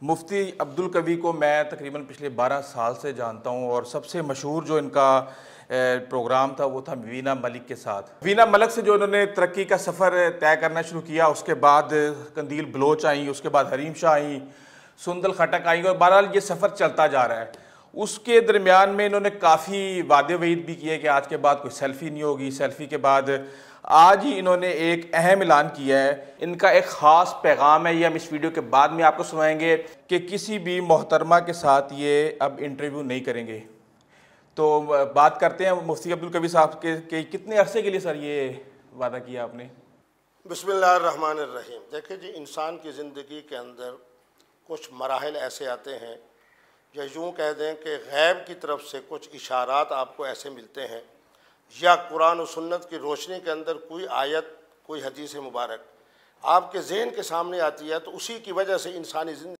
مفتی عبدالقوی کو میں تقریباً پچھلے 12 سال سے جانتا ہوں، اور سب سے مشہور جو ان کا پروگرام تھا وہ تھا وینا ملک کے ساتھ۔ وینا ملک سے جو انہوں نے ترقی کا سفر طے کرنا شروع کیا، اس کے بعد قندیل بلوچ آئیں، اس کے بعد حریم شاہ آئیں، سندل خٹک آئیں، اور بہرحال یہ سفر چلتا جا رہا ہے۔ اس کے درمیان میں انہوں نے کافی وعدے وعید بھی کیے کہ آج کے بعد کوئی سیلفی نہیں ہوگی، سیلفی کے بعد آج ہی انہوں نے ایک اہم اعلان کیا ہے۔ ان کا ایک خاص پیغام ہے، یہ ہم اس ویڈیو کے بعد میں آپ کو سنائیں گے کہ کسی بھی محترمہ کے ساتھ یہ اب انٹرویو نہیں کریں گے۔ تو بات کرتے ہیں مفتی عبدالقوی صاحب کے کہ کتنے عرصے کے لیے سر یہ وعدہ کیا آپ نے؟ بسم اللہ الرحمن الرحیم۔ دیکھیں جی، انسان کی زندگی کے اندر کچھ مراحل ایسے آتے ہیں، یا یوں کہہ دیں کہ غیب کی طرف سے کچھ اشارات آپ کو ایسے ملتے ہیں، یا قرآن و سنت کی روشنی کے اندر کوئی آیت، کوئی حدیث مبارک آپ کے ذہن کے سامنے آتی ہے، تو اسی کی وجہ سے انسانی